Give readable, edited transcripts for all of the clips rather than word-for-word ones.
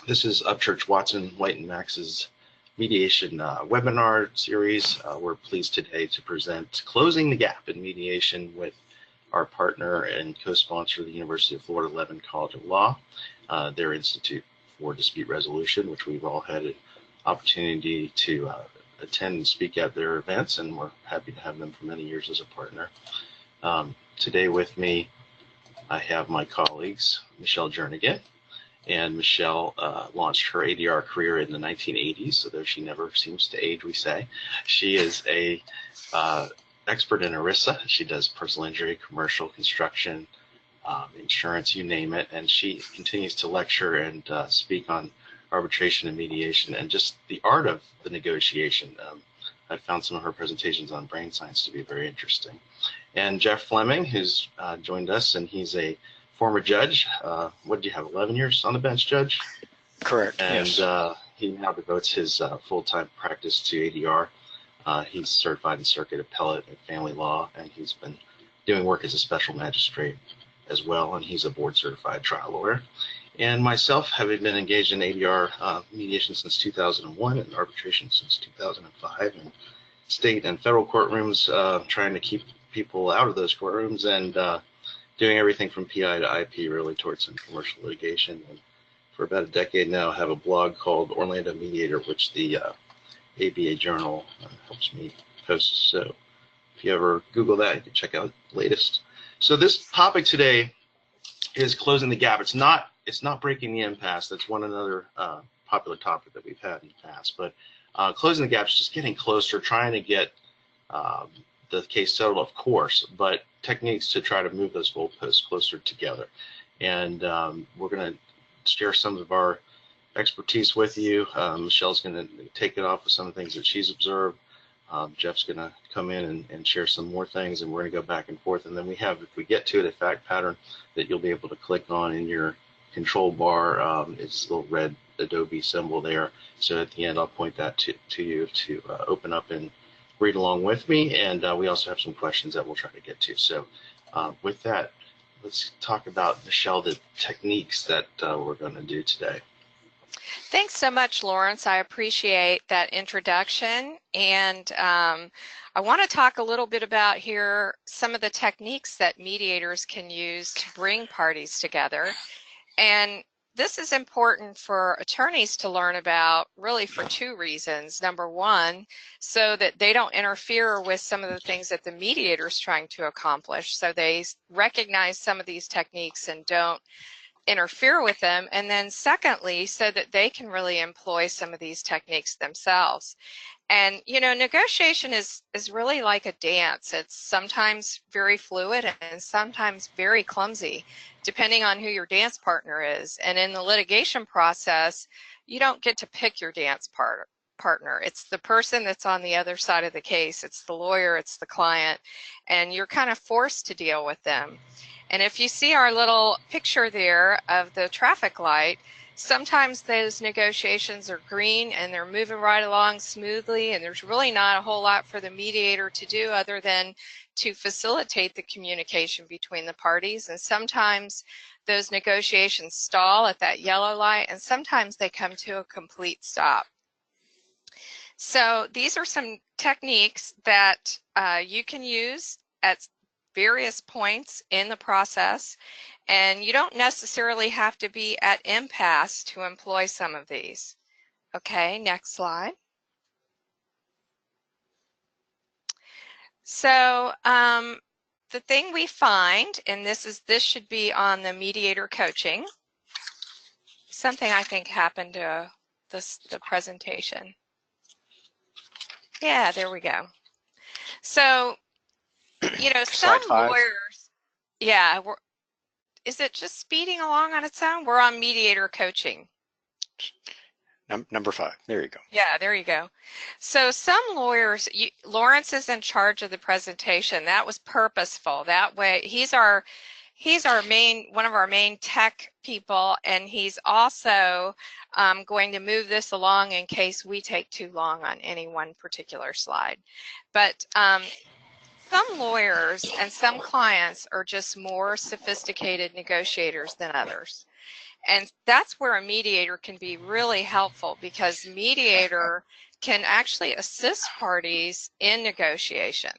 This is Upchurch Watson White Max's mediation webinar series. We're pleased today to present Closing the Gap in Mediation with our partner and co-sponsor, the University of Florida Levin College of Law, their Institute for Dispute Resolution, which we've all had an opportunity to attend and speak at their events, and we're happy to have them for many years as a partner. Today with me, I have my colleagues, Michelle Jernigan, and Michelle launched her ADR career in the 1980s, although she never seems to age, we say. She is a expert in ERISA. She does personal injury, commercial, construction, insurance, you name it, and she continues to lecture and speak on arbitration and mediation and just the art of the negotiation. I found some of her presentations on brain science to be very interesting. And Jeff Fleming, who's joined us, and he's a former judge. What did you have, 11 years on the bench, Judge? Correct, and, yes. He now devotes his full-time practice to ADR. He's certified in circuit appellate and family law, and he's been doing work as a special magistrate as well, and he's a board-certified trial lawyer. And myself, having been engaged in ADR mediation since 2001 and arbitration since 2005, and state and federal courtrooms, trying to keep people out of those courtrooms and doing everything from PI to IP really towards some commercial litigation. And for about a decade now, I have a blog called Orlando Mediator, which the ABA Journal helps me post. So if you ever Google that, you can check out the latest. So this topic today is closing the gap. It's not breaking the impasse. That's another popular topic that we've had in the past. But closing the gap is just getting closer, trying to get the case settled, of course, but techniques to try to move those goalposts closer together. And we're going to share some of our expertise with you. Michelle's going to take it off with some of the things that she's observed. Jeff's going to come in and share some more things, and we're going to go back and forth. And then we have, if we get to it, a fact pattern that you'll be able to click on in your control bar. It's the little red Adobe symbol there. So at the end, I'll point that to you to open up and read along with me. And we also have some questions that we'll try to get to. So with that, let's talk about, Michelle, the techniques that we're going to do today. Thanks so much, Lawrence. I appreciate that introduction. And I want to talk a little bit about here some of the techniques that mediators can use to bring parties together. And this is important for attorneys to learn about, really for two reasons. Number one, so that they don't interfere with some of the things that the mediator is trying to accomplish. So they recognize some of these techniques and don't interfere with them. And then secondly, so that they can really employ some of these techniques themselves. And, you know, negotiation is really like a dance. It's sometimes very fluid and sometimes very clumsy, depending on who your dance partner is. And in the litigation process, you don't get to pick your dance partner. It's the person that's on the other side of the case. It's the lawyer, it's the client, and you're kind of forced to deal with them. And if you see our little picture there of the traffic light, sometimes those negotiations are green and they're moving right along smoothly, and there's really not a whole lot for the mediator to do other than to facilitate the communication between the parties. And sometimes those negotiations stall at that yellow light, and sometimes they come to a complete stop. So these are some techniques that you can use at various points in the process, and you don't necessarily have to be at impasse to employ some of these. Okay, next slide. So the thing we find, and this should be on the Mediator Coaching, something I think happened to the presentation. Yeah, there we go. So, you know, some lawyers, yeah, is it just speeding along on its own? We're on Mediator Coaching. Number 5, there you go. Yeah, there you go. So some lawyers, Lawrence is in charge of the presentation. That was purposeful. That way, he's one of our main tech people, and he's also going to move this along in case we take too long on any one particular slide. But some lawyers and some clients are just more sophisticated negotiators than others. And that's where a mediator can be really helpful, because mediator can actually assist parties in negotiation.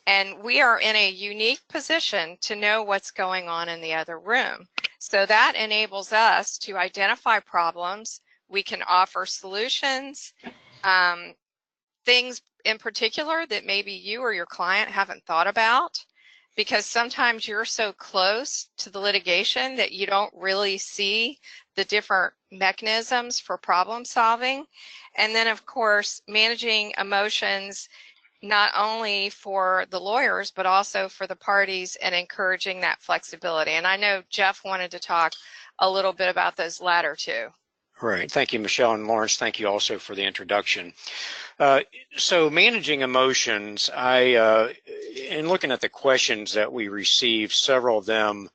And we are in a unique position to know what's going on in the other room. So that enables us to identify problems. We can offer solutions, things in particular that maybe you or your client haven't thought about, because sometimes you're so close to the litigation that you don't really see the different mechanisms for problem solving. And then, of course, managing emotions, not only for the lawyers, but also for the parties, and encouraging that flexibility. And I know Jeff wanted to talk a little bit about those latter two. Right. Thank you, Michelle, and Lawrence, thank you also for the introduction. So managing emotions, in looking at the questions that we received, several of them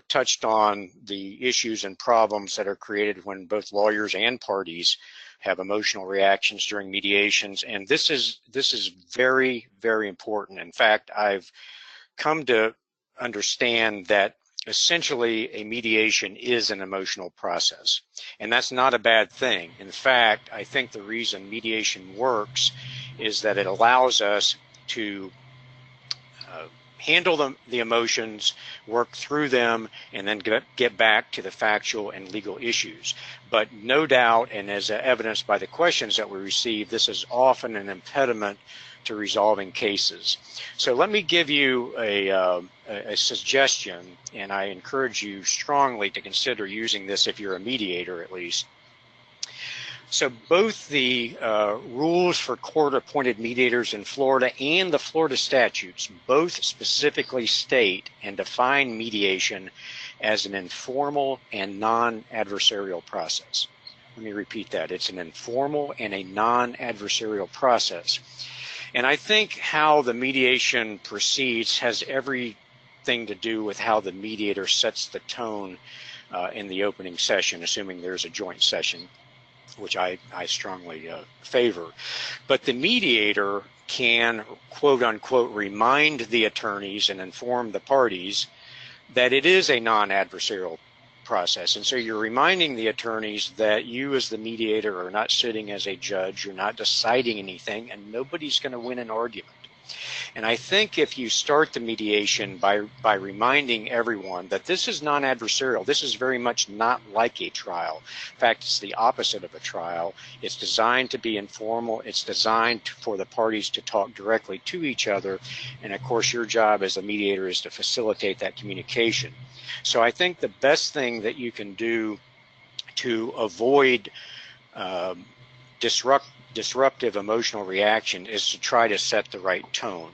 touched on the issues and problems that are created when both lawyers and parties have emotional reactions during mediations. And this is very, very important. In fact, I've come to understand that essentially a mediation is an emotional process, and that's not a bad thing. In fact, I think the reason mediation works is that it allows us to handle the emotions, work through them, and then get back to the factual and legal issues. But no doubt, and as evidenced by the questions that we received, this is often an impediment to resolving cases. So let me give you a suggestion, and I encourage you strongly to consider using this if you're a mediator at least. So both the rules for court-appointed mediators in Florida and the Florida statutes both specifically state and define mediation as an informal and non-adversarial process. Let me repeat that. It's an informal and a non-adversarial process. And I think how the mediation proceeds has everything to do with how the mediator sets the tone in the opening session, assuming there's a joint session, which I strongly favor. But the mediator can, quote unquote, remind the attorneys and inform the parties that it is a non-adversarial process. And so you're reminding the attorneys that you as the mediator are not sitting as a judge, you're not deciding anything, and nobody's going to win an argument. And I think if you start the mediation by reminding everyone that this is non-adversarial, this is very much not like a trial. In fact, it's the opposite of a trial. It's designed to be informal. It's designed for the parties to talk directly to each other. And of course, your job as a mediator is to facilitate that communication. So I think the best thing that you can do to avoid disruptive emotional reaction is to try to set the right tone.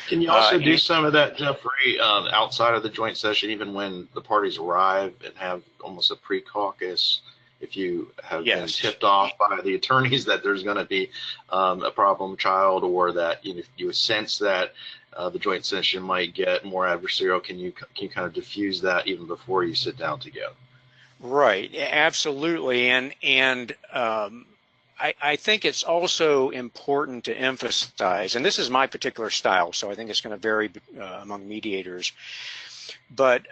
Can you also do some of that, Jeffrey, outside of the joint session, even when the parties arrive, and have almost a pre-caucus? If you have been tipped off by the attorneys that there's going to be a problem child, or that you sense that the joint session might get more adversarial, can you kind of diffuse that even before you sit down together? Right, absolutely, and I think it's also important to emphasize, and this is my particular style, so I think it's going to vary among mediators, but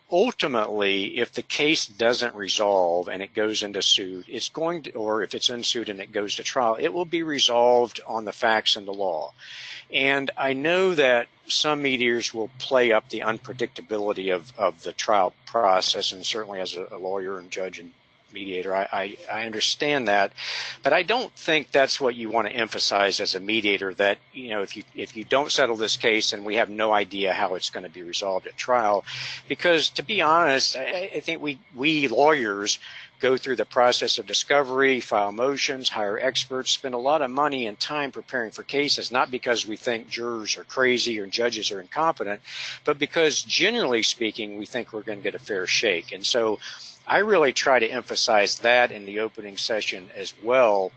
ultimately, if the case doesn't resolve and it goes into suit, it's going to, or if it's in suit and it goes to trial, it will be resolved on the facts and the law. And I know that some mediators will play up the unpredictability of the trial process, and certainly as a lawyer and judge and mediator, I understand that, but I don't think that's what you want to emphasize as a mediator, that if you don't settle this case, and we have no idea how it's going to be resolved at trial. Because to be honest, I think we lawyers go through the process of discovery, file motions, hire experts, spend a lot of money and time preparing for cases, not because we think jurors are crazy or judges are incompetent, but because generally speaking, we think we're going to get a fair shake. And so I really try to emphasize that in the opening session as well,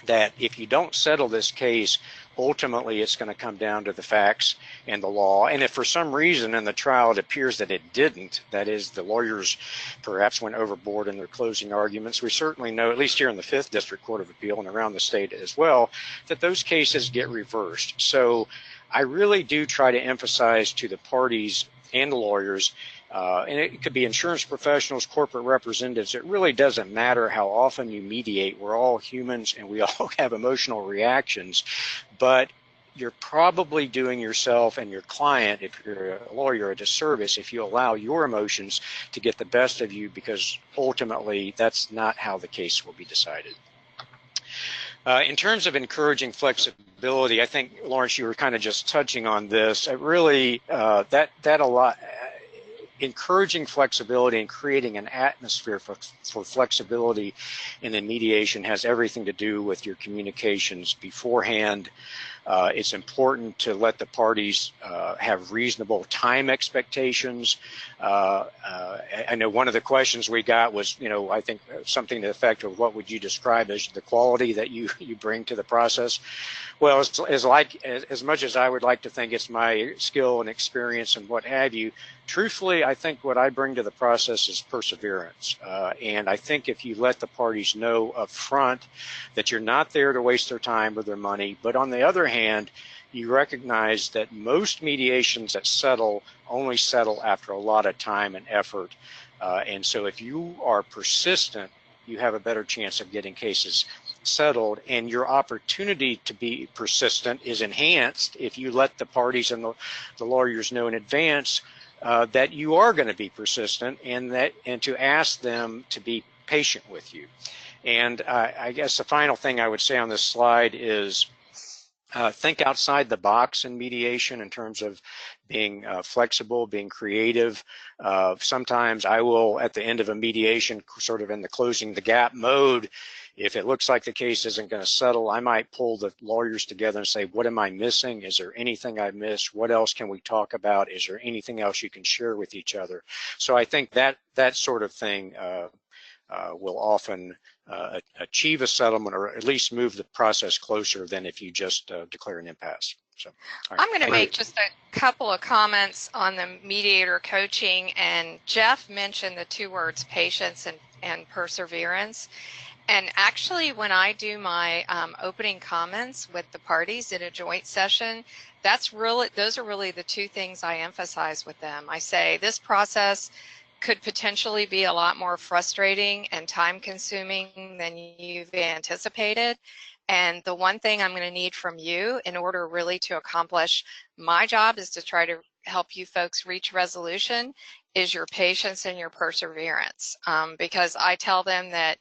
that if you don't settle this case, ultimately it's going to come down to the facts and the law. And if for some reason in the trial it appears that it didn't, that is, the lawyers perhaps went overboard in their closing arguments, we certainly know, at least here in the 5th District Court of Appeal and around the state as well, that those cases get reversed. So I really do try to emphasize to the parties and the lawyers and it could be insurance professionals, corporate representatives. It really doesn't matter how often you mediate. We're all humans and we all have emotional reactions, but you're probably doing yourself and your client, if you're a lawyer, a disservice if you allow your emotions to get the best of you, because ultimately that's not how the case will be decided. In terms of encouraging flexibility, I think, Lawrence, you were kind of just touching on this. It really, encouraging flexibility and creating an atmosphere for flexibility in the mediation has everything to do with your communications beforehand. It's important to let the parties have reasonable time expectations. I know one of the questions we got was, I think something to the effect of what would you describe as the quality that you bring to the process? Well, as much as I would like to think it's my skill and experience and what have you, truthfully, I think what I bring to the process is perseverance. And I think if you let the parties know up front that you're not there to waste their time or their money, but on the other hand, you recognize that most mediations that settle only settle after a lot of time and effort. And so if you are persistent, you have a better chance of getting cases settled, and your opportunity to be persistent is enhanced if you let the parties and the lawyers know in advance that you are going to be persistent, and to ask them to be patient with you. And I guess the final thing I would say on this slide is think outside the box in mediation in terms of being flexible, being creative. Sometimes I will, at the end of a mediation, sort of in the closing the gap mode, if it looks like the case isn't going to settle, I might pull the lawyers together and say, what am I missing? Is there anything I missed? What else can we talk about? Is there anything else you can share with each other? So I think that sort of thing will often achieve a settlement, or at least move the process closer than if you just declare an impasse. So, right. I'm going to make just a couple of comments on the mediator coaching, and Jeff mentioned the two words patience and perseverance. And actually, when I do my opening comments with the parties in a joint session, those are really the two things I emphasize with them. I say this process could potentially be a lot more frustrating and time-consuming than you've anticipated. And the one thing I'm going to need from you in order really to accomplish my job is to try to help you folks reach resolution is your patience and your perseverance. Because I tell them that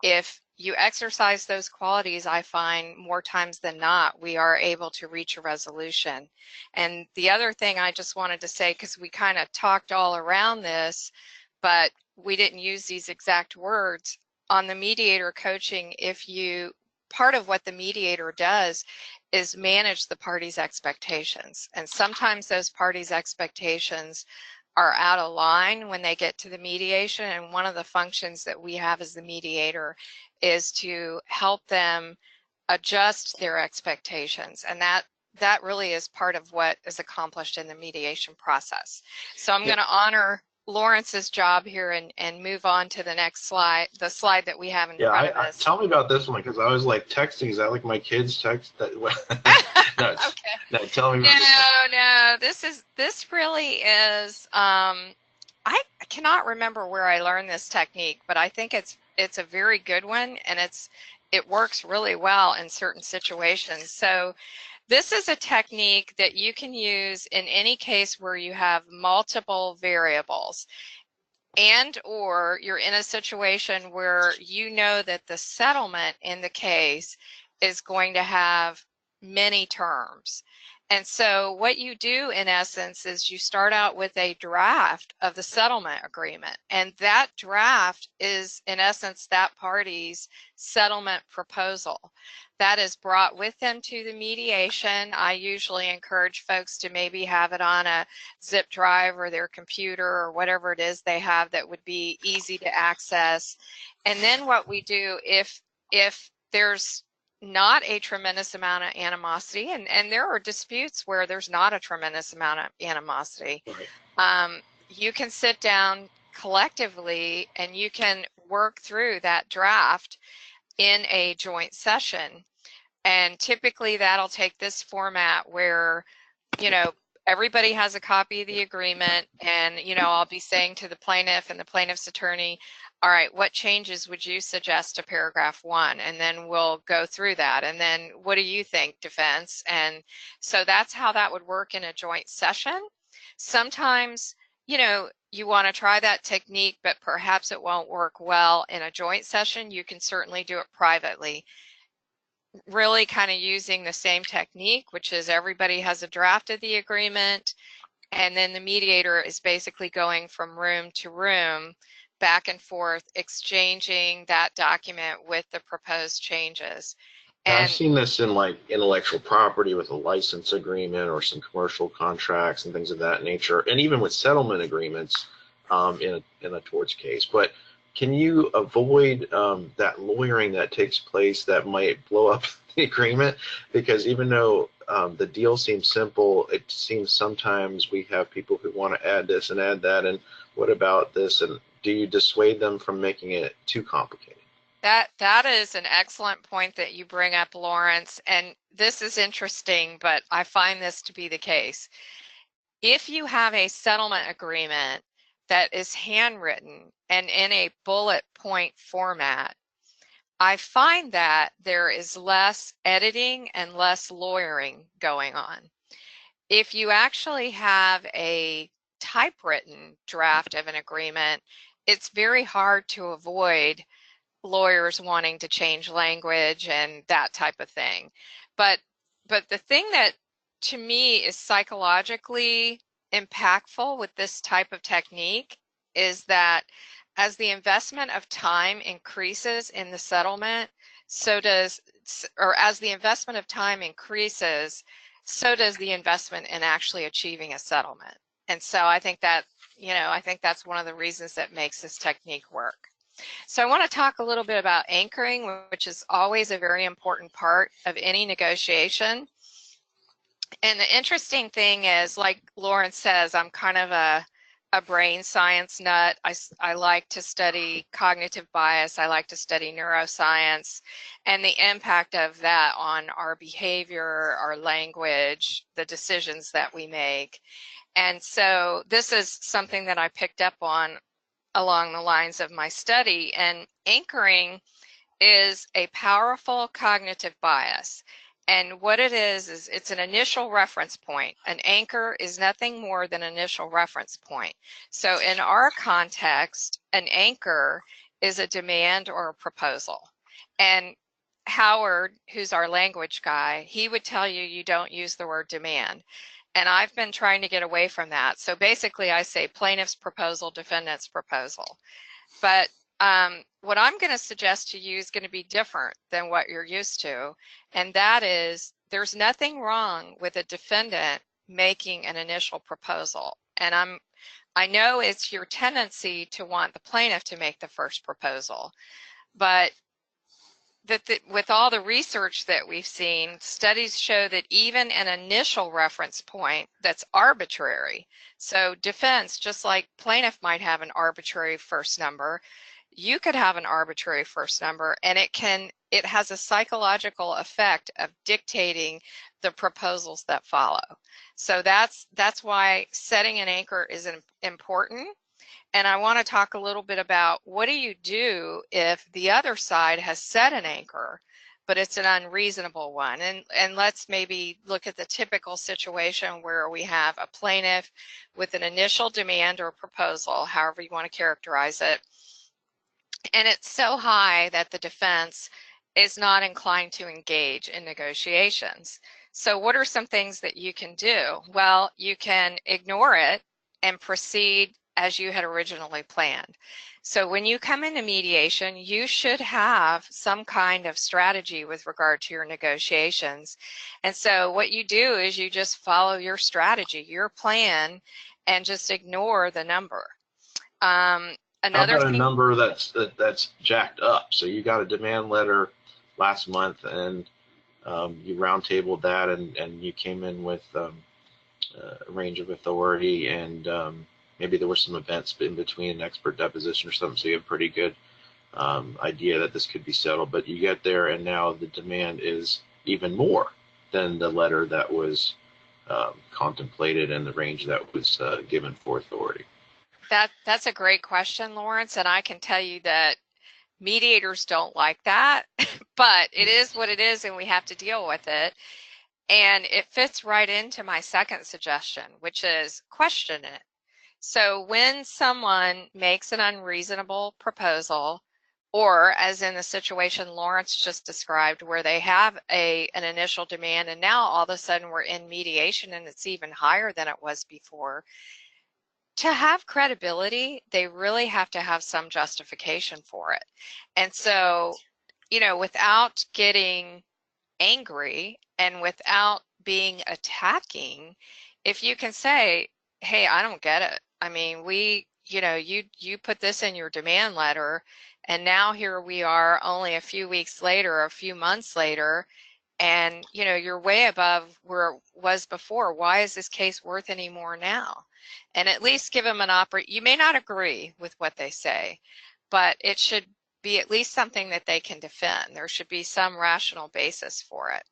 if you exercise those qualities, I find more times than not, we are able to reach a resolution. And the other thing I just wanted to say, because we kind of talked all around this, but we didn't use these exact words, on the mediator coaching, part of what the mediator does is manage the parties' expectations. And sometimes those parties' expectations are out of line when they get to the mediation, and one of the functions that we have as the mediator is to help them adjust their expectations, and that really is part of what is accomplished in the mediation process. So I'm going to honor Lawrence's job here and move on to the next slide, the slide that we have in front of us. Tell me about this one, because I was like texting. Is that like my kids text? No, Okay. No, tell me about this. No, this really is. I cannot remember where I learned this technique, but I think it's a very good one, and it works really well in certain situations. So this is a technique that you can use in any case where you have multiple variables, and or you're in a situation where you know that the settlement in the case is going to have many terms. And so what you do in essence is you start out with a draft of the settlement agreement, and that draft is in essence that party's settlement proposal. That is brought with them to the mediation. I usually encourage folks to maybe have it on a zip drive or their computer or whatever it is they have that would be easy to access. And then what we do, if there's not a tremendous amount of animosity, and there are disputes where there's not a tremendous amount of animosity, right. You can sit down collectively and you can work through that draft in a joint session. And typically that'll take this format where, everybody has a copy of the agreement, and I'll be saying to the plaintiff and the plaintiff's attorney, all right, what changes would you suggest to paragraph 1? And then we'll go through that. And then what do you think, defense? And so that's how that would work in a joint session. Sometimes, you want to try that technique, but perhaps it won't work well in a joint session. You can certainly do it privately. Really kind of using the same technique, which is everybody has a draft of the agreement, and then the mediator is basically going from room to room, back and forth, exchanging that document with the proposed changes. And I've seen this in like intellectual property with a license agreement or some commercial contracts and things of that nature, and even with settlement agreements in a torts case. But can you avoid that lawyering that takes place that might blow up the agreement? Because even though the deal seems simple, it seems sometimes we have people who want to add this and add that, and what about this? And do you dissuade them from making it too complicated? That is an excellent point that you bring up, Lawrence, and this is interesting, but I find this to be the case. If you have a settlement agreement that is handwritten and in a bullet point format, I find that there is less editing and less lawyering going on. If you actually have a typewritten draft of an agreement, it's very hard to avoid lawyers wanting to change language and that type of thing. But the thing that to me is psychologically impactful with this type of technique is that as the investment of time increases in the settlement, as the investment of time increases, so does the investment in actually achieving a settlement. And so I think that, I think that's one of the reasons that makes this technique work. So I want to talk a little bit about anchoring, which is always a very important part of any negotiation. And the interesting thing is, like Lawrence says, I'm kind of a brain science nut. I like to study cognitive bias. I like to study neuroscience and the impact of that on our behavior, our language, the decisions that we make. And so this is something that I picked up on along the lines of my study, and anchoring is a powerful cognitive bias. And what it is it's an initial reference point. An anchor is nothing more than an initial reference point. So in our context, an anchor is a demand or a proposal. And Howard, who's our language guy, he would tell you you don't use the word demand. And I've been trying to get away from that. So basically I say plaintiff's proposal, defendant's proposal. But what I'm going to suggest to you is going to be different than what you're used to. And that is, there's nothing wrong with a defendant making an initial proposal. And I know it's your tendency to want the plaintiff to make the first proposal, but with all the research that we've seen, studies show that even an initial reference point that's arbitrary, so defense, just like plaintiff might have an arbitrary first number, you could have an arbitrary first number, and it has a psychological effect of dictating the proposals that follow. So that's why setting an anchor is important. And I want to talk a little bit about what do you do if the other side has set an anchor, but it's an unreasonable one. And let's maybe look at the typical situation where we have a plaintiff with an initial demand or proposal, however you want to characterize it, and it's so high that the defense is not inclined to engage in negotiations. So what are some things that you can do? Well, you can ignore it and proceed as you had originally planned. So when you come into mediation, you should have some kind of strategy with regard to your negotiations. And so what you do is you just follow your strategy, your plan, and just ignore the number. Another How about thing, a number that's jacked up? So you got a demand letter last month, and you roundtabled that, and you came in with a range of authority, and maybe there were some events in between, an expert deposition or something, so you have a pretty good idea that this could be settled. But you get there, and now the demand is even more than the letter that was contemplated and the range that was given for authority? That's a great question, Lawrence, and I can tell you that mediators don't like that, but it is what it is and we have to deal with it. And it fits right into my second suggestion, which is question it. So when someone makes an unreasonable proposal, or as in the situation Lawrence just described, where they have an initial demand and now all of a sudden we're in mediation and it's even higher than it was before, to have credibility, they really have to have some justification for it. And so, without getting angry and without being attacking, if you can say, hey, I don't get it. I mean, you put this in your demand letter and now here we are only a few weeks later, a few months later, and you're way above where it was before. Why is this case worth any more now? And at least give them an opportunity. You may not agree with what they say, but it should be at least something that they can defend. There should be some rational basis for it.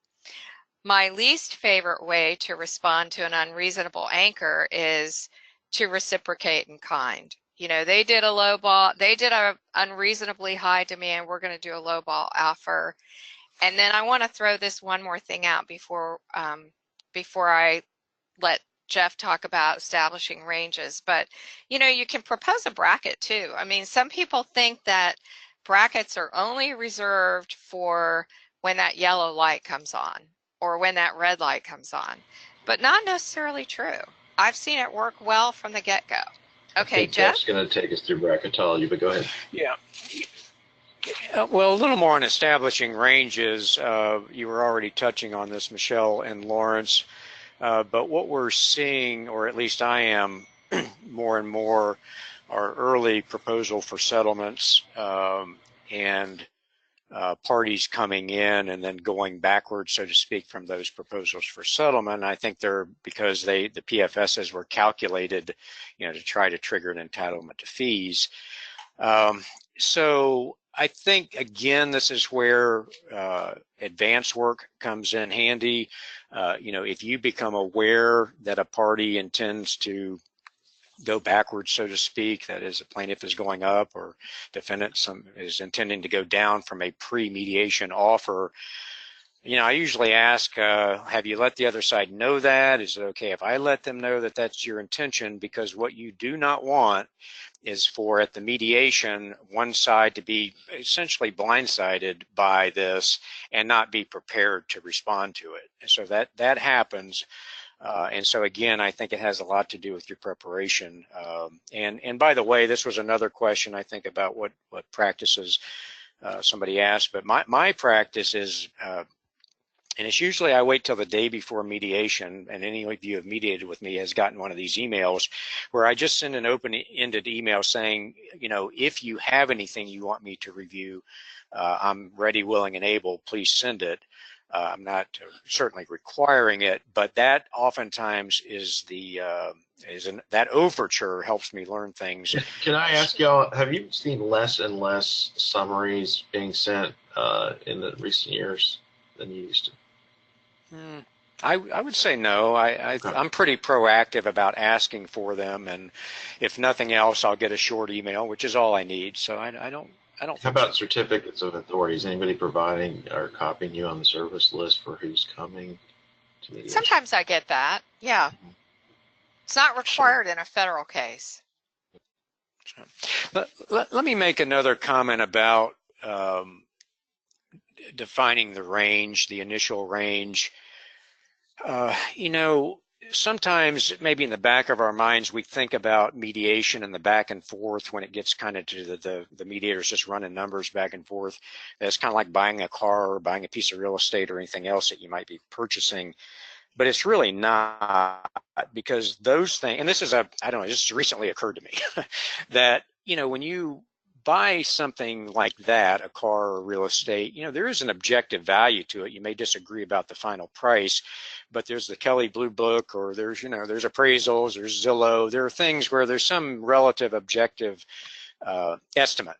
My least favorite way to respond to an unreasonable anchor is to reciprocate in kind. They did a low ball, they did a unreasonably high demand, we're going to do a low ball offer. And then I want to throw this one more thing out before I let Jeff talk about establishing ranges. But you can propose a bracket too. I mean, some people think that brackets are only reserved for when that yellow light comes on or when that red light comes on, but not necessarily true. I've seen it work well from the get-go. Okay, Jeff? Jeff's going to take us through bracketology, but go ahead. Yeah. Well, a little more on establishing ranges. You were already touching on this, Michelle and Lawrence, but what we're seeing, or at least I am more and more, are early proposal for settlements and parties coming in and then going backwards, so to speak, from those proposals for settlement. I think they're because the PFSs were calculated, to try to trigger an entitlement to fees. So I think, again, this is where advance work comes in handy. If you become aware that a party intends to go backwards, so to speak, that is, a plaintiff is going up or defendant is intending to go down from a pre-mediation offer, I usually ask, have you let the other side know that? Is it okay if I let them know that that's your intention? Because what you do not want is for, at the mediation, one side to be essentially blindsided by this and not be prepared to respond to it. And so that happens. And so, again, I think it has a lot to do with your preparation. And by the way, this was another question, I think, about what practices somebody asked. But my practice is, and it's usually I wait till the day before mediation, and any of you who have mediated with me has gotten one of these emails where I just send an open-ended email saying, if you have anything you want me to review, I'm ready, willing, and able, please send it. I'm not certainly requiring it, but that oftentimes is that overture helps me learn things. Can I ask y'all, have you seen less and less summaries being sent in the recent years than you used to? I would say no. I'm pretty proactive about asking for them, and if nothing else, I'll get a short email, which is all I need. So I don't. How about certificates of authority? Is anybody providing or copying you on the service list for who's coming to mediation? Sometimes I get that. Yeah. Mm-hmm. It's not required in a federal case. Let me make another comment about defining the range, the initial range. Sometimes maybe in the back of our minds, we think about mediation and the back and forth when it gets kind of to the mediators just running numbers back and forth. It's kind of like buying a car or buying a piece of real estate or anything else that you might be purchasing. But it's really not, because those things, and this is this recently occurred to me, that, when you buy something like that, a car or real estate, there is an objective value to it. You may disagree about the final price, but there's the Kelly Blue Book, or there's appraisals, there's Zillow. There are things where there's some relative objective estimate.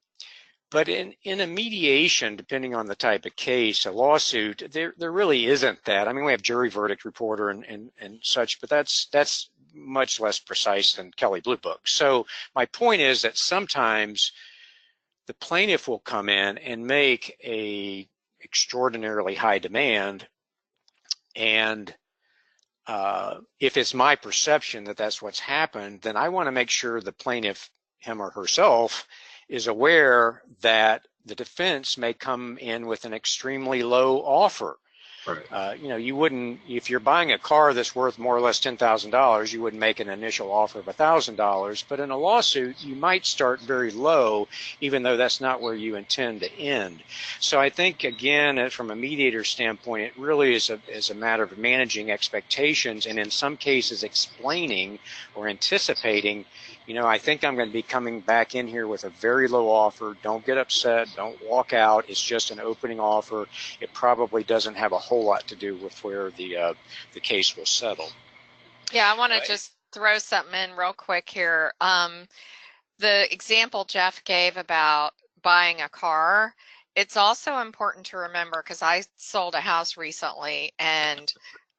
But in a mediation, depending on the type of case, a lawsuit, there really isn't that. I mean, we have jury verdict reporter and such, but that's much less precise than Kelly Blue Book. So my point is that sometimes the plaintiff will come in and make a extraordinarily high demand, and if it's my perception that that's what's happened, then I want to make sure the plaintiff, him or herself, is aware that the defense may come in with an extremely low offer. Right. You know, you wouldn't, if you're buying a car that's worth more or less $10,000, you wouldn't make an initial offer of $1,000. But in a lawsuit, you might start very low, even though that's not where you intend to end. So I think, again, from a mediator standpoint, it really is a matter of managing expectations, and in some cases explaining or anticipating, you know, I think I'm going to be coming back in here with a very low offer. Don't get upset. Don't walk out. It's just an opening offer. It probably doesn't have a whole lot to do with where the case will settle. Yeah, I want to just throw something in real quick here. The example Jeff gave about buying a car, it's also important to remember, because I sold a house recently and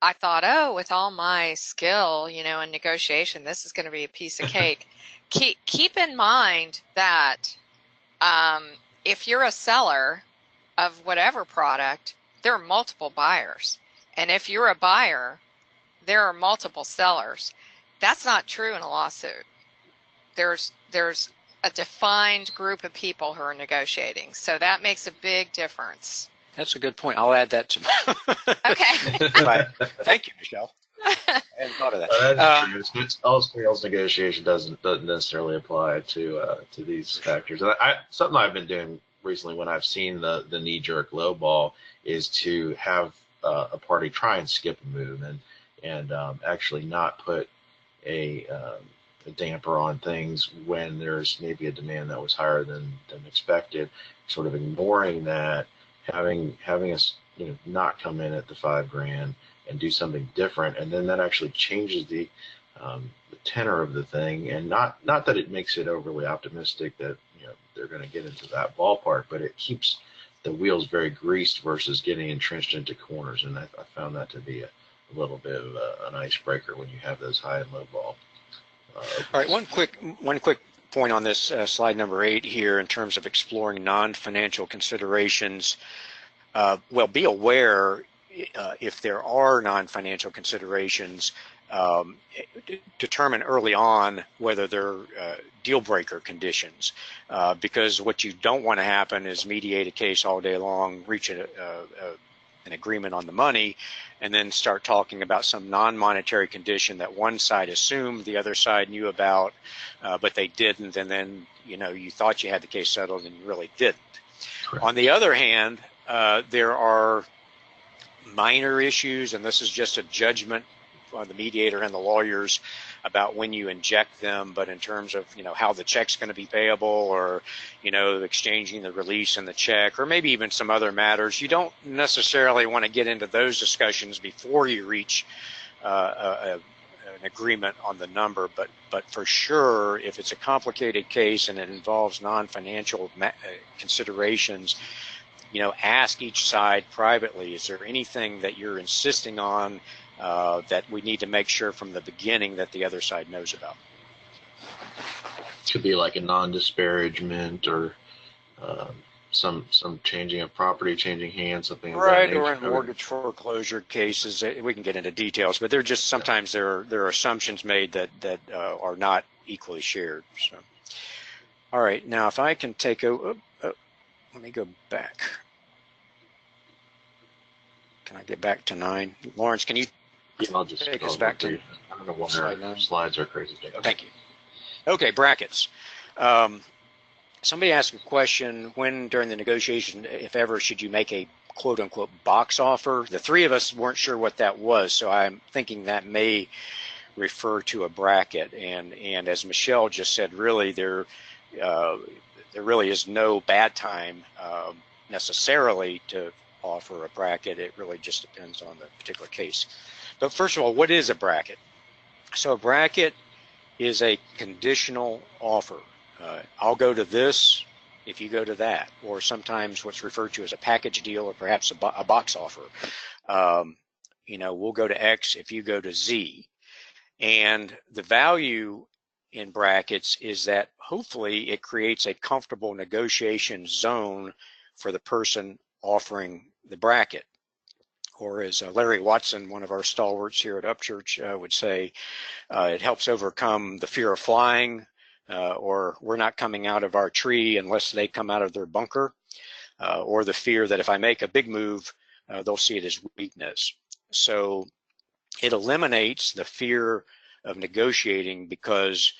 I thought, oh, with all my skill, you know, in negotiation, this is going to be a piece of cake. Keep in mind that if you're a seller of whatever product, there are multiple buyers. And if you're a buyer, there are multiple sellers. That's not true in a lawsuit. There's a defined group of people who are negotiating. So that makes a big difference. That's a good point. I'll add that to Okay. Thank you, Michelle. I hadn't thought of that. That's true. All sales negotiation doesn't necessarily apply to these factors. And something I've been doing recently when I've seen the knee-jerk low ball is to have a party try and skip a move and actually not put a damper on things when there's maybe a demand that was higher than expected, sort of ignoring that, having us, you know, not come in at the $5,000 and do something different, and then that actually changes the tenor of the thing, and not that it makes it overly optimistic that, you know, they're going to get into that ballpark, but it keeps the wheels very greased versus getting entrenched into corners, and I found that to be a little bit of an icebreaker when you have those high and low ball. All right, one quick point on this slide number 8 here in terms of exploring non-financial considerations. Well, be aware if there are non-financial considerations, determine early on whether they're deal breaker conditions, because what you don't want to happen is mediate a case all day long, reach an agreement on the money, and then start talking about some non-monetary condition that one side assumed the other side knew about, but they didn't, and then, you know, you thought you had the case settled and you really didn't. Correct. On the other hand, there are minor issues, and this is just a judgment on the mediator and the lawyers about when you inject them, but in terms of, you know, how the check's going to be payable, or, you know, exchanging the release and the check, or maybe even some other matters, you don't necessarily want to get into those discussions before you reach an agreement on the number, but for sure, if it's a complicated case and it involves non-financial considerations, you know, ask each side privately, is there anything that you're insisting on that we need to make sure from the beginning that the other side knows about? Could be like a non-disparagement, or some changing of property, changing hands, something of right, that nature. or in mortgage foreclosure cases, we can get into details, but they're just sometimes there are assumptions made that are not equally shared. So, all right, now if I can take let me go back. Can I get back to 9? Lawrence, can you I'll just take us back to I don't know why our slides are crazy. Thank you. Okay, brackets. Somebody asked a question, when during the negotiation, if ever, should you make a quote-unquote box offer? The three of us weren't sure what that was, so I'm thinking that may refer to a bracket. And as Michelle just said, really there really is no bad time necessarily to offer a bracket. It really just depends on the particular case. But first of all, what is a bracket? So a bracket is a conditional offer. I'll go to this if you go to that, or sometimes what's referred to as a package deal, or perhaps a box offer. We'll go to X if you go to Z. And the value in brackets is that hopefully it creates a comfortable negotiation zone for the person offering the bracket. Or as Larry Watson, one of our stalwarts here at Upchurch, would say, it helps overcome the fear of flying, or we're not coming out of our tree unless they come out of their bunker, or the fear that if I make a big move, they'll see it as weakness. So it eliminates the fear of negotiating because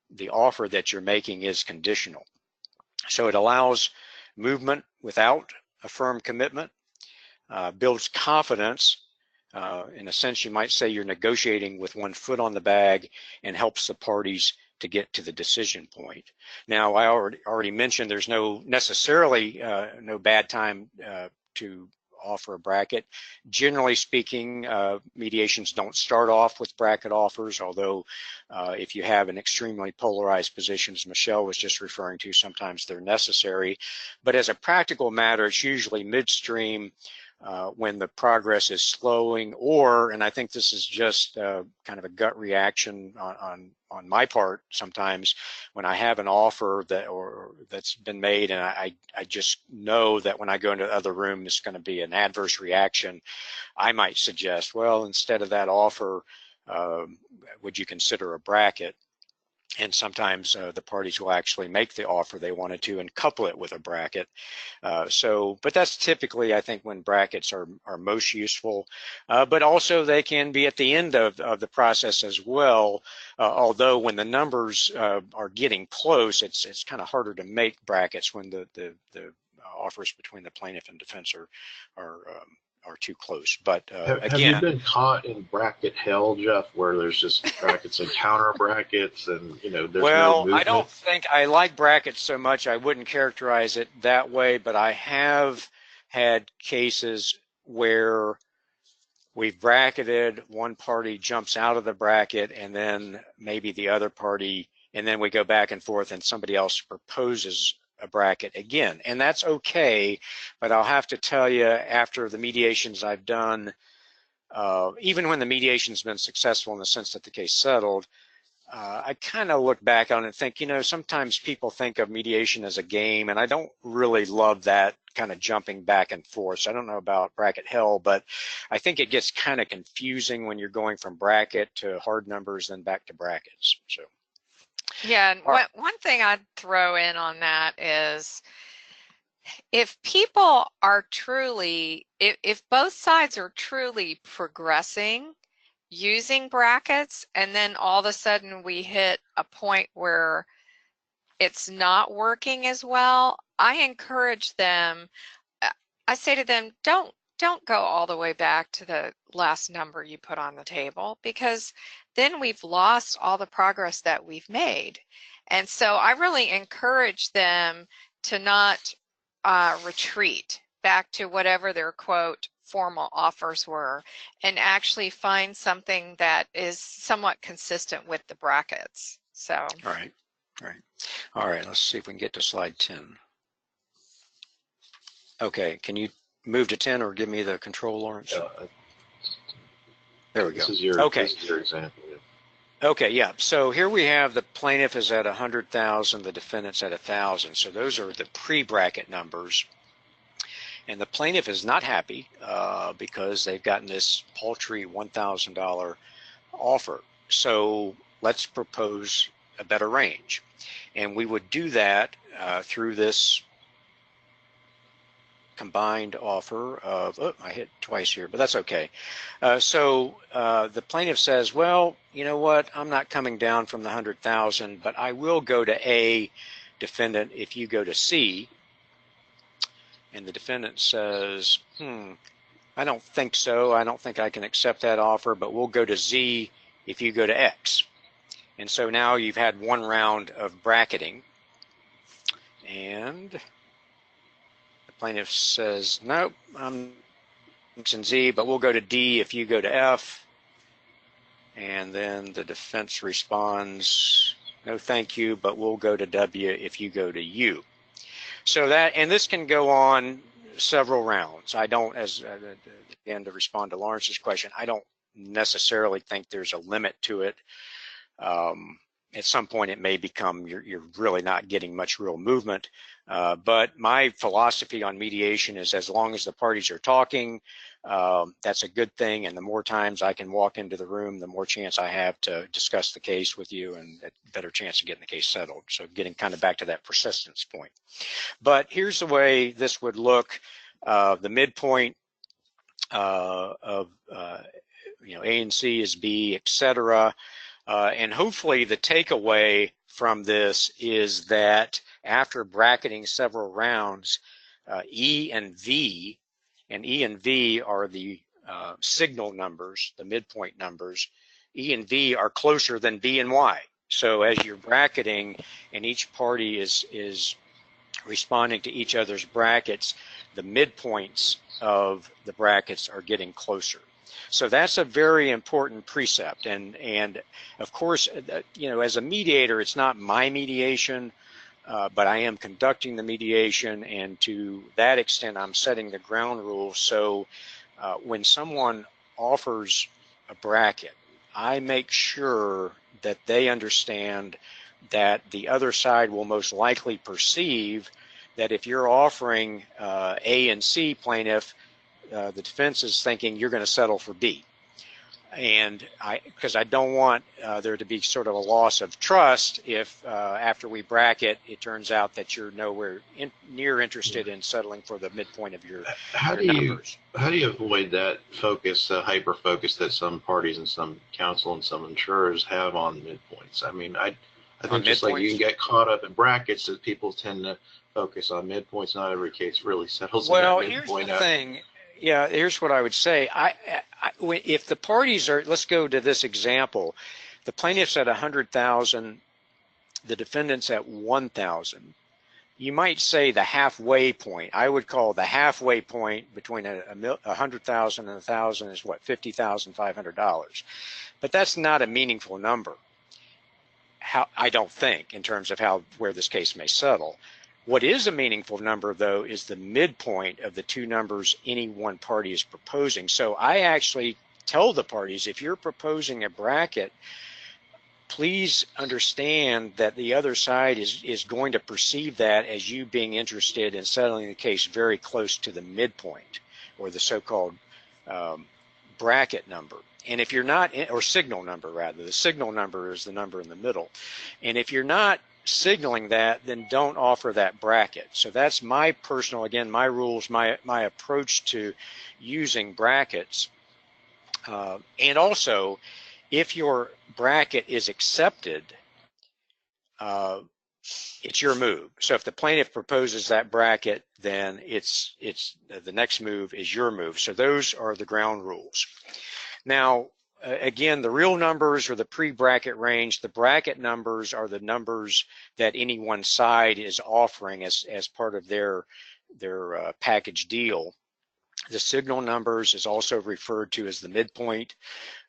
the offer that you're making is conditional. So it allows movement without a firm commitment, builds confidence. In a sense, you might say you're negotiating with one foot on the bag, and helps the parties to get to the decision point. Now, I already mentioned there's no bad time to offer a bracket. Generally speaking, mediations don't start off with bracket offers, although if you have an extremely polarized position, as Michelle was just referring to, sometimes they're necessary. But as a practical matter, it's usually midstream, when the progress is slowing, and I think this is just kind of a gut reaction on my part sometimes, when I have an offer that's been made, and I just know that when I go into the other room it's going to be an adverse reaction, I might suggest, well, instead of that offer, would you consider a bracket? And sometimes the parties will actually make the offer they wanted to and couple it with a bracket. But that's typically, I think, when brackets are most useful. But also they can be at the end of the process as well. Although when the numbers are getting close, it's kind of harder to make brackets when the offers between the plaintiff and defense are too close. But have you been caught in bracket hell, Jeff, where there's just brackets and counter brackets, and there's no movement? I don't think I like brackets so much. I wouldn't characterize it that way, but I have had cases where we've bracketed, one party jumps out of the bracket, and then maybe the other party, and then we go back and forth, and somebody else proposes a bracket again, and that's okay. But I'll have to tell you, after the mediations I've done, even when the mediation's been successful in the sense that the case settled, I kind of look back on it and think, sometimes people think of mediation as a game, and I don't really love that kind of jumping back and forth. So I don't know about bracket hell, but I think it gets kind of confusing when you're going from bracket to hard numbers, then back to brackets. So. Yeah, and one thing I'd throw in on that is, if people are truly, if both sides are truly progressing using brackets, and then all of a sudden we hit a point where it's not working as well, I encourage them, I say to them, don't go all the way back to the last number you put on the table, because then we've lost all the progress that we've made. And so I really encourage them to not retreat back to whatever their quote formal offers were, and actually find something that is somewhat consistent with the brackets. So. All right, let's see if we can get to slide 10. Okay, can you move to 10 or give me the control, Lawrence? There we go. This is your example. Okay, yeah. So here we have the plaintiff is at 100,000, the defendant's at 1,000. So those are the pre-bracket numbers. And the plaintiff is not happy because they've gotten this paltry $1,000 offer. So let's propose a better range. And we would do that through this combined offer of, I hit twice here, but that's okay. So the plaintiff says, well, you know what, I'm not coming down from the 100,000, but I will go to A, defendant, if you go to C. And the defendant says, I don't think so. I don't think I can accept that offer, but we'll go to Z if you go to X. And so now you've had one round of bracketing. And the plaintiff says, nope, I'm in Z, but we'll go to D if you go to F. And then the defense responds, no, thank you, but we'll go to W if you go to U. So that, and this can go on several rounds. I don't, as again, to respond to Lawrence's question, I don't necessarily think there's a limit to it. At some point it may become you're really not getting much real movement, but my philosophy on mediation is as long as the parties are talking, that's a good thing, and the more times I can walk into the room, the more chance I have to discuss the case with you and a better chance of getting the case settled. So getting kind of back to that persistence point. But here's the way this would look. The midpoint of A and C is B, etc. And hopefully the takeaway from this is that after bracketing several rounds, E and V are the signal numbers, the midpoint numbers. E and V are closer than B and Y. So as you're bracketing and each party is responding to each other's brackets, the midpoints of the brackets are getting closer. So that's a very important precept. And of course, as a mediator, it's not my mediation, but I am conducting the mediation, and to that extent, I'm setting the ground rules. So when someone offers a bracket, I make sure that they understand that the other side will most likely perceive that if you're offering A and C plaintiff, the defense is thinking you're going to settle for B. And because I don't want there to be sort of a loss of trust if after we bracket, it turns out that you're nowhere near interested in settling for the midpoint of your numbers. How do you avoid that focus, hyper focus that some parties and some counsel and some insurers have on midpoints? I mean, I think just like you can get caught up in brackets, that people tend to focus on midpoints. Not every case really settles in that midpoint. Well, here's the thing. Yeah, here's what I would say. If the parties are, let's go to this example. The plaintiff's at 100,000, the defendant's at 1,000. You might say the halfway point. I would call the halfway point between 100,000 and 1,000 is what, $50,500. But that's not a meaningful number. I don't think, in terms of where this case may settle. What is a meaningful number, though, is the midpoint of the two numbers any one party is proposing. So I actually tell the parties, if you're proposing a bracket, please understand that the other side is going to perceive that as you being interested in settling the case very close to the midpoint, or the so-called bracket number. And if you're not, or signal number rather, the signal number is the number in the middle. And if you're not signaling that, then don't offer that bracket. So that's my personal, again, my rules, my approach to using brackets. And also, if your bracket is accepted, it's your move. So if the plaintiff proposes that bracket, then it's the next move is your move. So those are the ground rules. Now, again, the real numbers are the pre-bracket range. The bracket numbers are the numbers that any one side is offering as part of their package deal. The signal numbers is also referred to as the midpoint.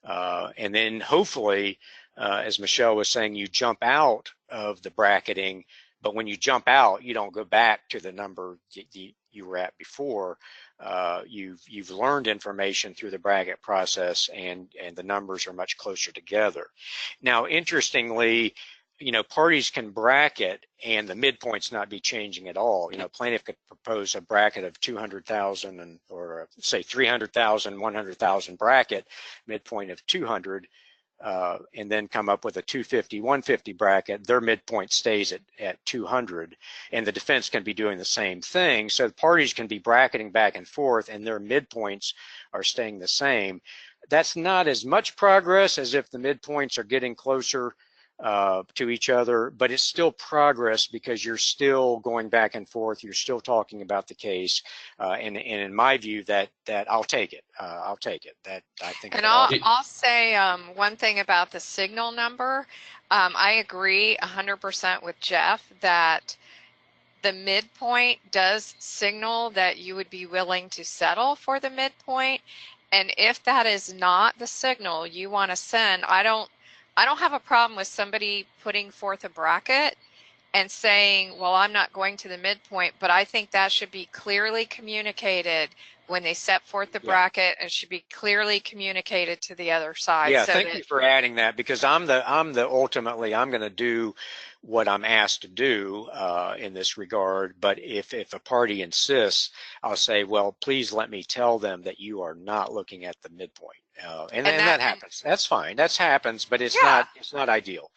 And then hopefully, as Michelle was saying, you jump out of the bracketing, but when you jump out, you don't go back to the number you were at before. You've learned information through the bracket process, and the numbers are much closer together. Now, interestingly, parties can bracket and the midpoints not be changing at all. Plaintiff could propose a bracket of 200,000 or say 300,000, 100,000 bracket, midpoint of 200, and then come up with a 250, 150 bracket. Their midpoint stays at 200, and the defense can be doing the same thing. So the parties can be bracketing back and forth, and their midpoints are staying the same. That's not as much progress as if the midpoints are getting closer to each other, but it's still progress because you're still going back and forth. You're still talking about the case, and in my view, that I'll take it. I'll take it. That I think. And I'll say one thing about the signal number. I agree 100% with Jeff that the midpoint does signal that you would be willing to settle for the midpoint, and if that is not the signal you want to send, I don't have a problem with somebody putting forth a bracket and saying, well, I'm not going to the midpoint, but I think that should be clearly communicated when they set forth the bracket, and should be clearly communicated to the other side. Yeah, so thank you for adding that, because ultimately I'm going to do what I'm asked to do in this regard. But if a party insists, I'll say, well, please let me tell them that you are not looking at the midpoint. And that happens. That's fine. That happens, but it's not ideal.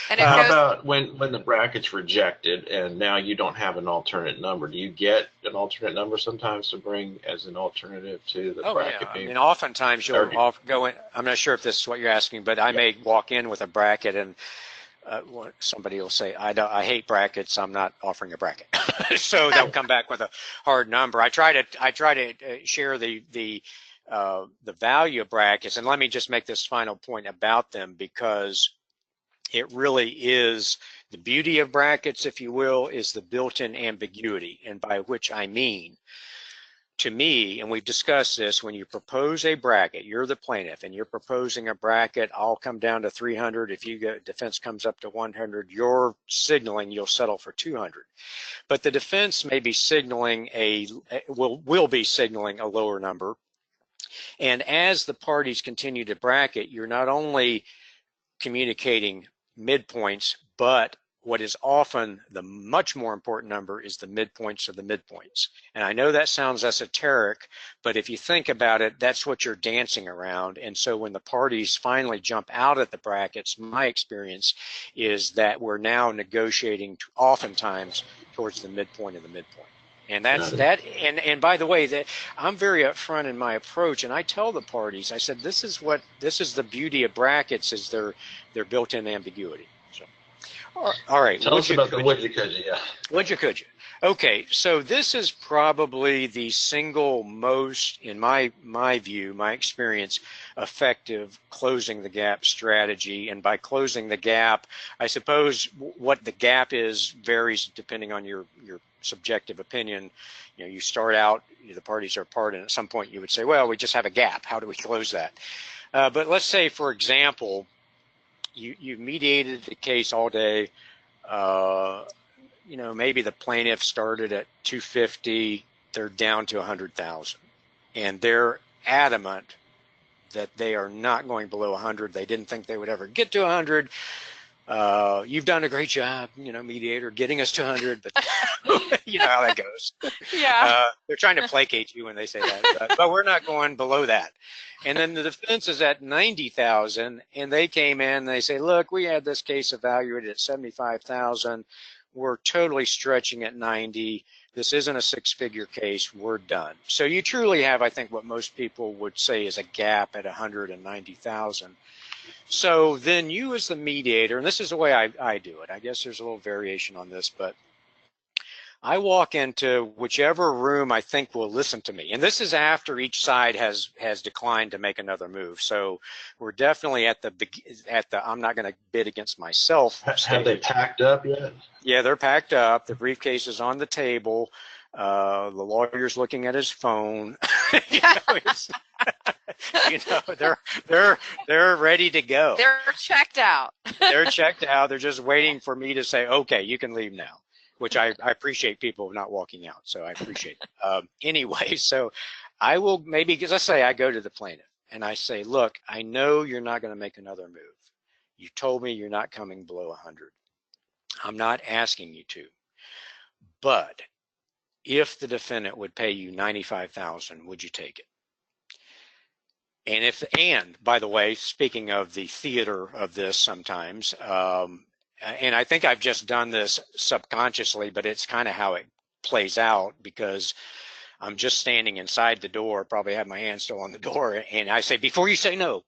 And how about when the bracket's rejected and now you don't have an alternate number? Do you get an alternate number sometimes to bring as an alternative to the bracket? Yeah. I mean, oftentimes you'll go in. I'm not sure if this is what you're asking, but I may walk in with a bracket and somebody will say, I hate brackets, I'm not offering a bracket. So they'll come back with a hard number. I try to share the value of brackets, and let me just make this final point about them, because it really is the beauty of brackets, if you will, is the built-in ambiguity. And by which I mean, to me, and we've discussed this, when you propose a bracket, you're the plaintiff and you're proposing a bracket, I'll come down to 300. If defense comes up to 100, you're signaling you'll settle for 200. But the defense may be signaling will be signaling a lower number. And as the parties continue to bracket, you're not only communicating midpoints, but what is often the much more important number is the midpoints of the midpoints. And I know that sounds esoteric, but if you think about it, that's what you're dancing around. And so when the parties finally jump out at the brackets, my experience is that we're now negotiating oftentimes towards the midpoint of the midpoint. And that's that. And by the way, that I'm very upfront in my approach, and I tell the parties, I said, this is the beauty of brackets, is their built-in ambiguity. So, all right. Tell us about the would you could you, yeah. Would you could you? Okay, so this is probably the single most, in my view, my experience, effective closing the gap strategy. And by closing the gap, I suppose what the gap is varies depending on your subjective opinion. You know, you start out, the parties are apart, and at some point you would say, well, we just have a gap. How do we close that? But let's say, for example, you mediated the case all day. You know, maybe the plaintiff started at 250, they're down to 100,000, and they're adamant that they are not going below 100. They didn't think they would ever get to 100. You've done a great job, you know, mediator, getting us to 100, but you know how that goes. Yeah. They're trying to placate you when they say that, but we're not going below that. And then the defense is at 90,000, and they came in and they say, look, we had this case evaluated at 75,000. We're totally stretching at 90. This isn't a six-figure case. We're done. So you truly have, I think, what most people would say is a gap at 190,000. So then you as the mediator, and this is the way I do it. I guess there's a little variation on this, but I walk into whichever room I think will listen to me. And this is after each side has declined to make another move. So we're definitely at the I'm not going to bid against myself. Have they packed up yet? Yeah, they're packed up. The briefcase is on the table. The lawyer's looking at his phone. They're ready to go. They're checked out. They're checked out. They're just waiting for me to say, okay, you can leave now. Which I appreciate people not walking out, so I appreciate it. Anyway, so I will maybe, because let's say I go to the plaintiff and I say, look, I know you're not going to make another move. You told me you're not coming below 100. I'm not asking you to. But if the defendant would pay you 95,000, would you take it? And by the way, speaking of the theater of this sometimes, and I think I've just done this subconsciously, but it's kind of how it plays out, because I'm just standing inside the door, probably have my hand still on the door, and I say, before you say no,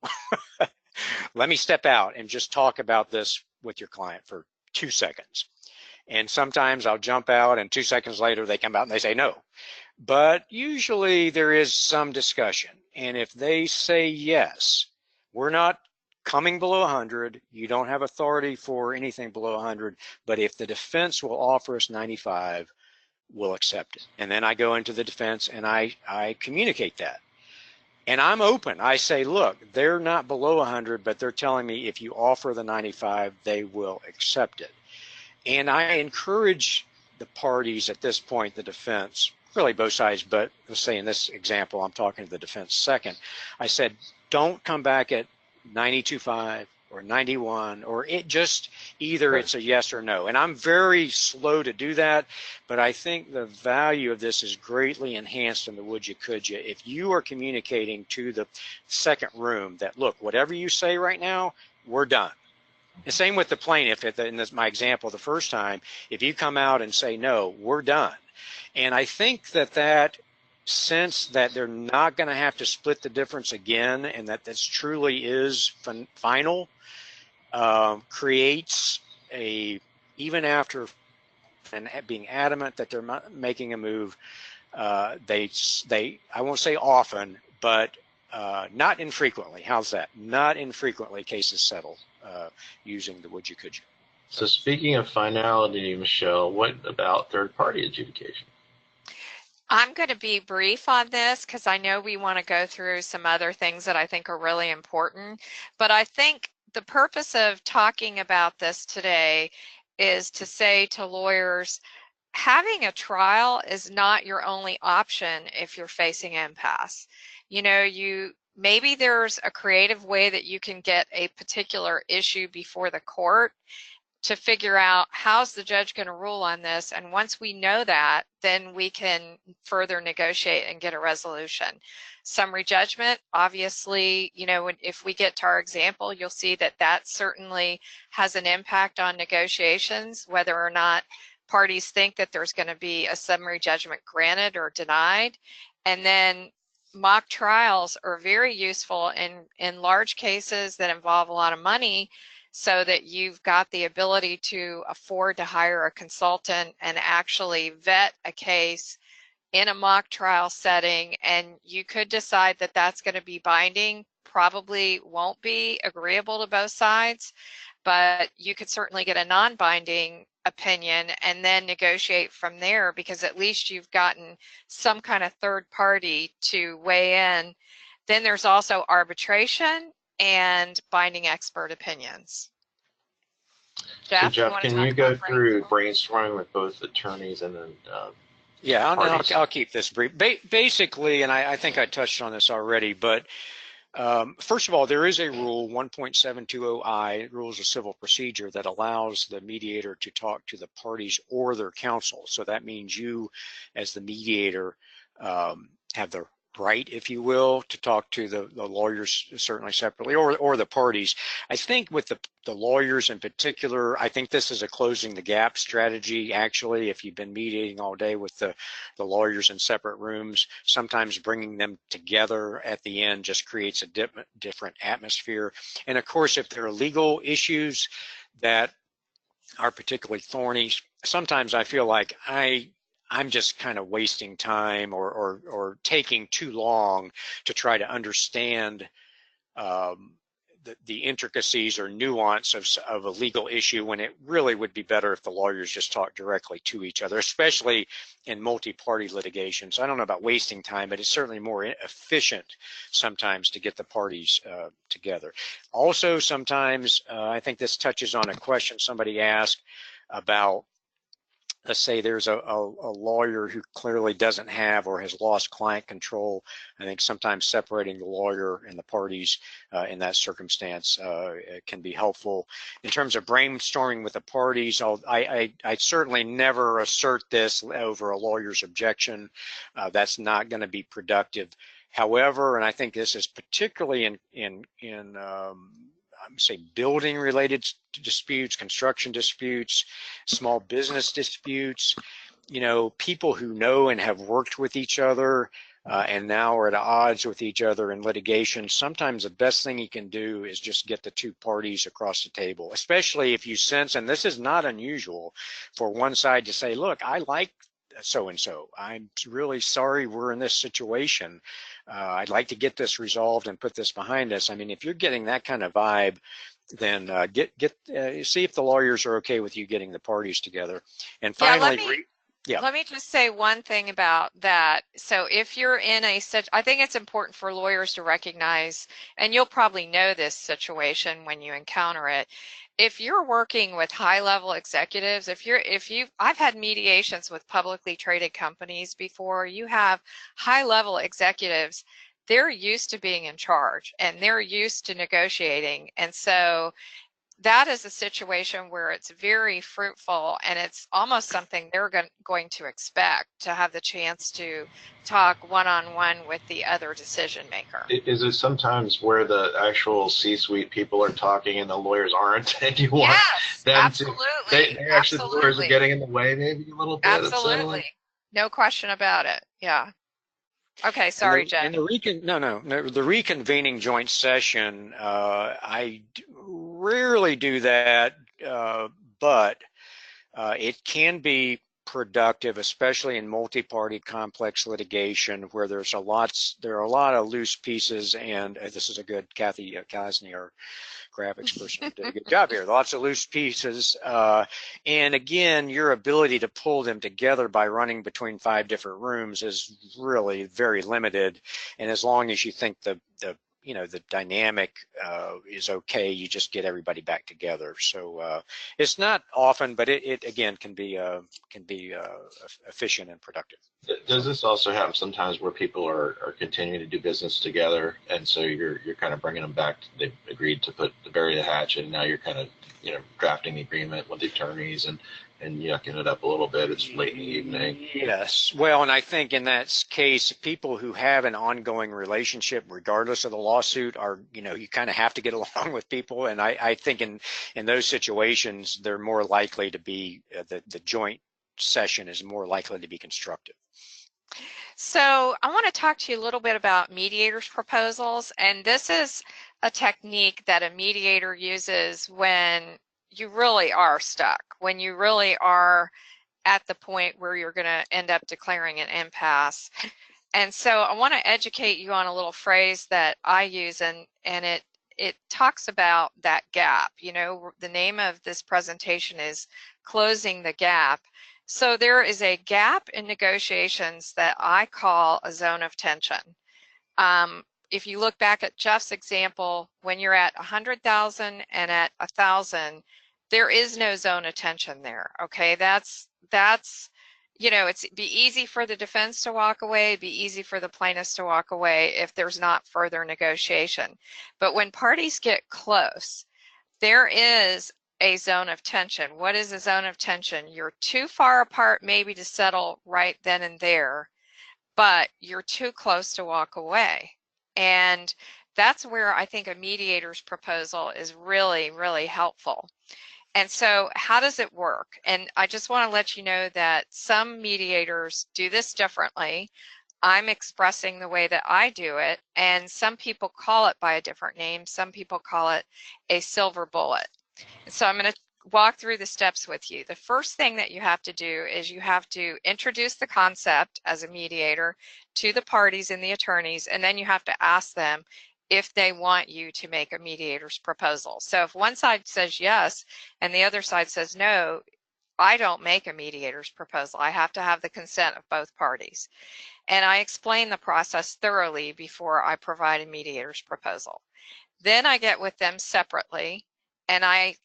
let me step out and just talk about this with your client for 2 seconds. And sometimes I'll jump out and 2 seconds later they come out and they say no. But usually there is some discussion. And if they say yes, we're not coming below 100, you don't have authority for anything below 100, but if the defense will offer us 95, we'll accept it. And then I go into the defense and I communicate that. And I'm open. I say, look, they're not below 100, but they're telling me if you offer the 95, they will accept it. And I encourage the parties at this point, the defense, really both sides, but let's say in this example, I'm talking to the defense second. I said, don't come back at 92.5 or 91, or it just either it's a yes or no. And I'm very slow to do that, but I think the value of this is greatly enhanced in the would you could you. If you are communicating to the second room that, look, whatever you say right now, we're done. The same with the plaintiff. In this, my example the first time, if you come out and say, no, we're done. And I think that sense that they're not going to have to split the difference again, and that this truly is final, creates even after and being adamant that they're not making a move, I won't say often, but not infrequently. How's that? Not infrequently cases settle using the would you could you. So speaking of finality, Michelle, what about third-party adjudication? I'm going to be brief on this because I know we want to go through some other things that I think are really important, but I think the purpose of talking about this today is to say to lawyers, having a trial is not your only option if you're facing impasse. You know, maybe there's a creative way that you can get a particular issue before the court to figure out how's the judge going to rule on this. And once we know that, then we can further negotiate and get a resolution. Summary judgment, obviously, you know, if we get to our example, you'll see that that certainly has an impact on negotiations, whether or not parties think that there's going to be a summary judgment granted or denied. And then mock trials are very useful in large cases that involve a lot of money, so that you've got the ability to afford to hire a consultant and actually vet a case in a mock trial setting. And you could decide that that's going to be binding, probably won't be agreeable to both sides, but you could certainly get a non-binding opinion and then negotiate from there, because at least you've gotten some kind of third party to weigh in. Then there's also arbitration and binding expert opinions. Jeff, so Jeff, can you go through brainstorming with both attorneys and then yeah, I'll keep this brief. Basically, and I think I touched on this already, but first of all, there is a rule 1.720I, rules of civil procedure, that allows the mediator to talk to the parties or their counsel. So that means you, as the mediator, have the right, if you will, to talk to the lawyers certainly separately, or the parties. I think with the lawyers in particular, I think this is a closing the gap strategy. Actually, if you've been mediating all day with the lawyers in separate rooms, sometimes bringing them together at the end just creates a different atmosphere. And of course, if there are legal issues that are particularly thorny, sometimes I feel like I'm just kind of wasting time or taking too long to try to understand the intricacies or nuance of a legal issue, when it really would be better if the lawyers just talk directly to each other, especially in multi-party litigation. So I don't know about wasting time, but it's certainly more efficient sometimes to get the parties together. Also, sometimes I think this touches on a question somebody asked about, let's say there's a lawyer who clearly doesn't have or has lost client control. I think sometimes separating the lawyer and the parties in that circumstance can be helpful. In terms of brainstorming with the parties, I certainly never assert this over a lawyer's objection. That's not going to be productive. However, and I think this is particularly in say building related disputes, construction disputes, small business disputes, you know, people who know and have worked with each other and now are at odds with each other in litigation, sometimes the best thing you can do is just get the two parties across the table, especially if you sense, and this is not unusual, for one side to say, look, I like so-and-so. I'm really sorry we're in this situation. I'd like to get this resolved and put this behind us. I mean, if you're getting that kind of vibe, then see if the lawyers are okay with you getting the parties together. And finally, let me just say one thing about that. So if you're in I think it's important for lawyers to recognize, and you'll probably know this situation when you encounter it, if you're working with high-level executives, I've had mediations with publicly traded companies before. You have high-level executives, they're used to being in charge and they're used to negotiating. And so that is a situation where it's very fruitful, and it's almost something they're going to expect, to have the chance to talk one-on-one with the other decision maker. Is it sometimes where the actual C-suite people are talking and the lawyers aren't, and you want Yes, them absolutely. to? They actually, the lawyers are getting in the way, maybe a little bit. Absolutely, no question about it. Yeah. Okay, sorry, Jen. And the reconvening joint session, I rarely do that, but it can be productive, especially in multi-party complex litigation where there are a lot of loose pieces, and this is a good Kathy Kosney, our graphics person, did a good job here. Lots of loose pieces, and again, your ability to pull them together by running between 5 different rooms is really very limited. And as long as you think the dynamic is okay, you just get everybody back together. So it's not often, but it again can be efficient and productive. Does this also happen sometimes where people are continuing to do business together, and so you're kind of bringing them back? They've agreed to bury the hatchet, and now you're kind of drafting the agreement with the attorneys and yucking it up a little bit. It's late in the evening. Yes. Well, and I think in that case, people who have an ongoing relationship, regardless of the lawsuit, are, you kind of have to get along with people. And I think in those situations, they're more likely to be, the joint session is more likely to be constructive. So I want to talk to you a little bit about mediators' proposals. And this is a technique that a mediator uses when you really are stuck, when you really are at the point where you're going to end up declaring an impasse. And so I want to educate you on a little phrase that I use, and it talks about that gap. The name of this presentation is Closing the Gap. So there is a gap in negotiations that I call a zone of tension. If you look back at Jeff's example, when you're at 100,000 and at 1,000, there is no zone of tension there. Okay, that's it'd be easy for the defense to walk away, it'd be easy for the plaintiffs to walk away if there's not further negotiation. But when parties get close, there is a zone of tension. What is a zone of tension? You're too far apart maybe to settle right then and there, but you're too close to walk away. And that's where I think a mediator's proposal is really, really helpful. And so how does it work? And I just want to let you know that some mediators do this differently. I'm expressing the way that I do it, and some people call it by a different name. Some people call it a silver bullet. So I'm going to walk through the steps with you. The first thing that you have to do is you have to introduce the concept as a mediator to the parties and the attorneys, and then you have to ask them if they want you to make a mediator's proposal. So if one side says yes and the other side says no, I don't make a mediator's proposal. I have to have the consent of both parties. And I explain the process thoroughly before I provide a mediator's proposal. Then I get with them separately, and I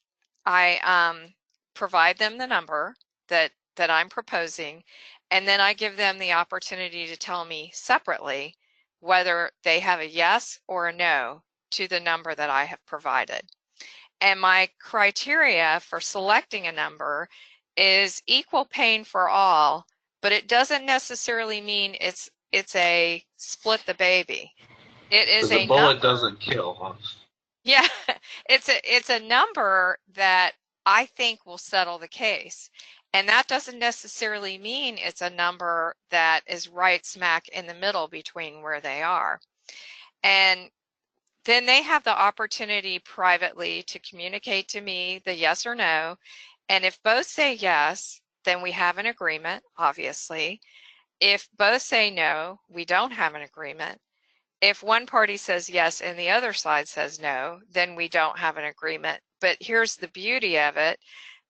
provide them the number that I'm proposing, and then I give them the opportunity to tell me separately whether they have a yes or a no to the number that I have provided. And my criteria for selecting a number is equal pain for all, but it doesn't necessarily mean it's a split the baby. It is a bullet number. Doesn't kill, huh? Yeah, it's a number that I think will settle the case. And that doesn't necessarily mean it's a number that is right smack in the middle between where they are. And then they have the opportunity privately to communicate to me the yes or no. And if both say yes, then we have an agreement, obviously. If both say no, we don't have an agreement. If one party says yes and the other side says no, then we don't have an agreement. But here's the beauty of it.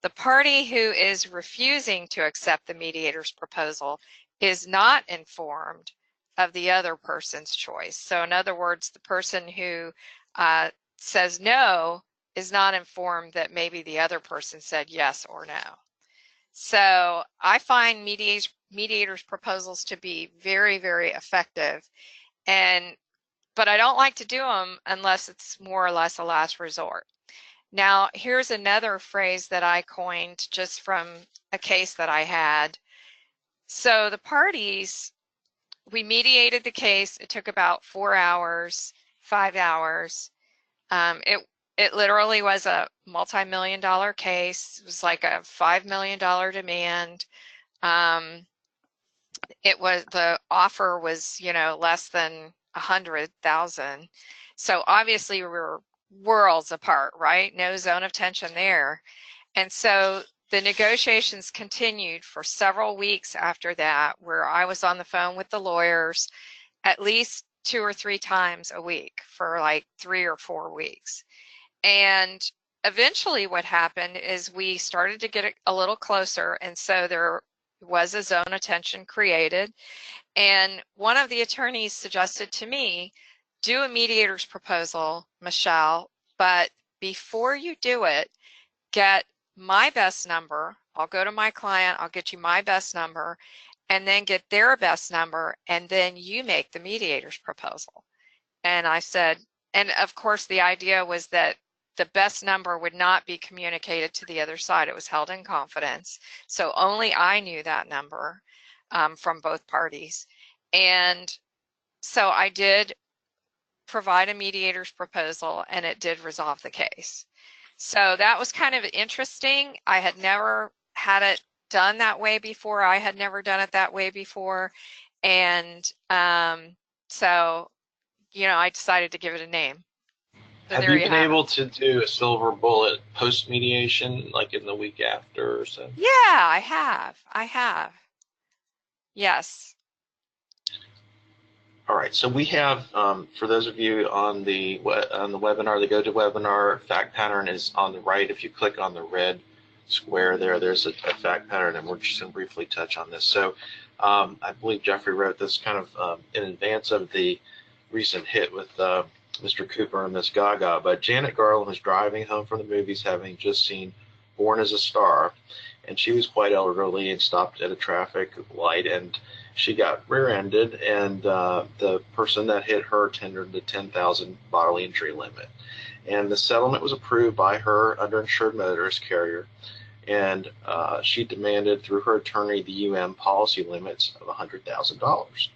The party who is refusing to accept the mediator's proposal is not informed of the other person's choice. So in other words, the person who says no is not informed that maybe the other person said yes or no. So I find mediators' proposals to be very, very effective, but I don't like to do them unless it's more or less a last resort. Now, here's another phrase that I coined just from a case that I had. So the parties, we mediated the case. It took about 4 hours, 5 hours. It literally was a multi-million-dollar case. It was like a $5 million demand. The offer was, less than 100,000. So obviously we were worlds apart, right? No zone of tension there. And so the negotiations continued for several weeks after that, where I was on the phone with the lawyers at least 2 or 3 times a week for like 3 or 4 weeks. And eventually what happened is we started to get a little closer, and so there was a zone of tension created. And one of the attorneys suggested to me, do a mediator's proposal, Michelle, but before you do it, get my best number. I'll go to my client, I'll get you my best number, and then get their best number, and then you make the mediator's proposal. And I said, and of course the idea was that the best number would not be communicated to the other side. It was held in confidence. So only I knew that number from both parties. And so I did provide a mediator's proposal, and it did resolve the case. So that was kind of interesting. I had never had it done that way before. I had never done it that way before. And so, I decided to give it a name. So have you been able to do a silver bullet post-mediation, like in the week after or so? Yeah, I have. Yes. All right, so we have, for those of you on the webinar, the GoToWebinar fact pattern is on the right. If you click on the red square there, there's a fact pattern, and we're just going to briefly touch on this. So I believe Jeffrey wrote this kind of in advance of the recent hit with Mr. Cooper and Miss Gaga, but Janet Garland was driving home from the movies having just seen Born as a Star, and she was quite elderly and stopped at a traffic light, and she got rear-ended, and the person that hit her tendered the $10,000 bodily injury limit. And the settlement was approved by her underinsured motorist carrier, and she demanded through her attorney the policy limits of $100,000.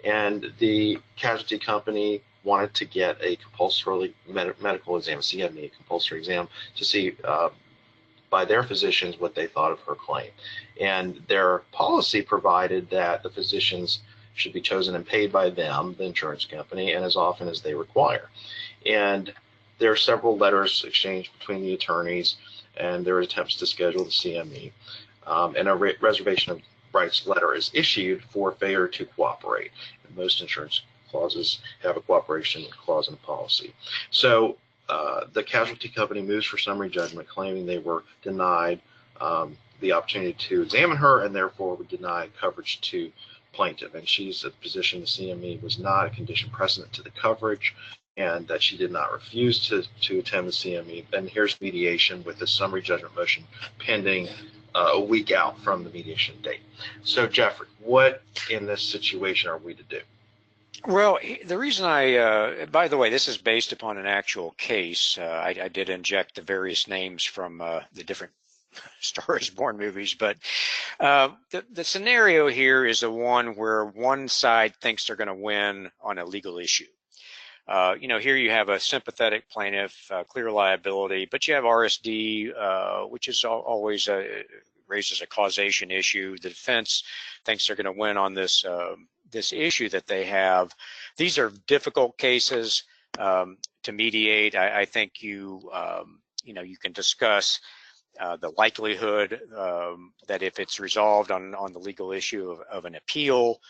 And the casualty company wanted to get a compulsory medical exam, CME, a compulsory exam, to see by their physicians what they thought of her claim. And their policy provided that the physicians should be chosen and paid by them, the insurance company, and as often as they require. And there are several letters exchanged between the attorneys, and there are attempts to schedule the CME. And a reservation of rights letter is issued for failure to cooperate. And most insurance clauses have a cooperation clause in the policy. So the casualty company moves for summary judgment, claiming they were denied the opportunity to examine her and therefore would deny coverage to plaintiff. And she's at the position the CME was not a condition precedent to the coverage, and that she did not refuse to attend the CME. And here's mediation with the summary judgment motion pending a week out from the mediation date. So Jeffrey, what in this situation are we to do? Well, the reason by the way, this is based upon an actual case. I did inject the various names from the different Star is Born movies, but the scenario here is the one where one side thinks they're going to win on a legal issue. Here you have a sympathetic plaintiff, clear liability, but you have RSD, which is always raises a causation issue. The defense thinks they're going to win on this this issue that they have. These are difficult cases to mediate. I think you can discuss the likelihood that if it's resolved on the legal issue of an appeal.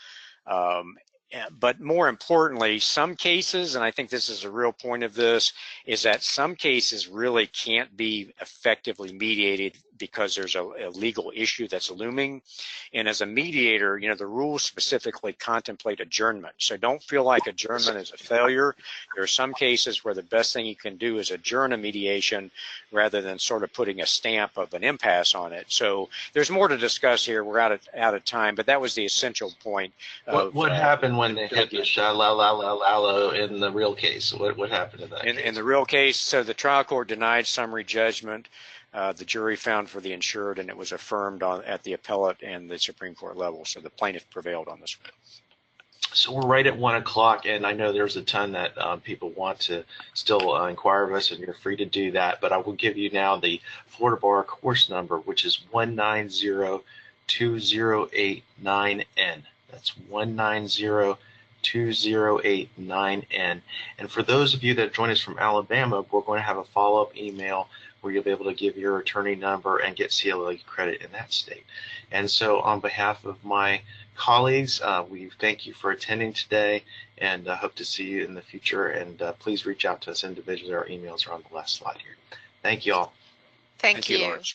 But more importantly, some cases, and I think this is a real point of this, is that some cases really can't be effectively mediated because there's a legal issue that's looming. And as a mediator, you know, the rules specifically contemplate adjournment. So don't feel like adjournment is a failure. There are some cases where the best thing you can do is adjourn a mediation rather than sort of putting a stamp of an impasse on it. So there's more to discuss here. We're out of time, but that was the essential point. What happened when they had the shalala in the real case? What happened in that case? In the real case, so the trial court denied summary judgment. The jury found for the insured, and it was affirmed at the appellate and the Supreme Court level. So the plaintiff prevailed on this one. So we're right at 1 o'clock, and I know there's a ton that people want to still inquire of us, and you're free to do that. But I will give you now the Florida Bar course number, which is 1902089N. That's 1902089N. And for those of you that join us from Alabama, we're going to have a follow-up email where you'll be able to give your attorney number and get CLE credit in that state. And so on behalf of my colleagues, we thank you for attending today, and hope to see you in the future. And please reach out to us individually. Our emails are on the last slide here. Thank you all. Thank you. Lawrence.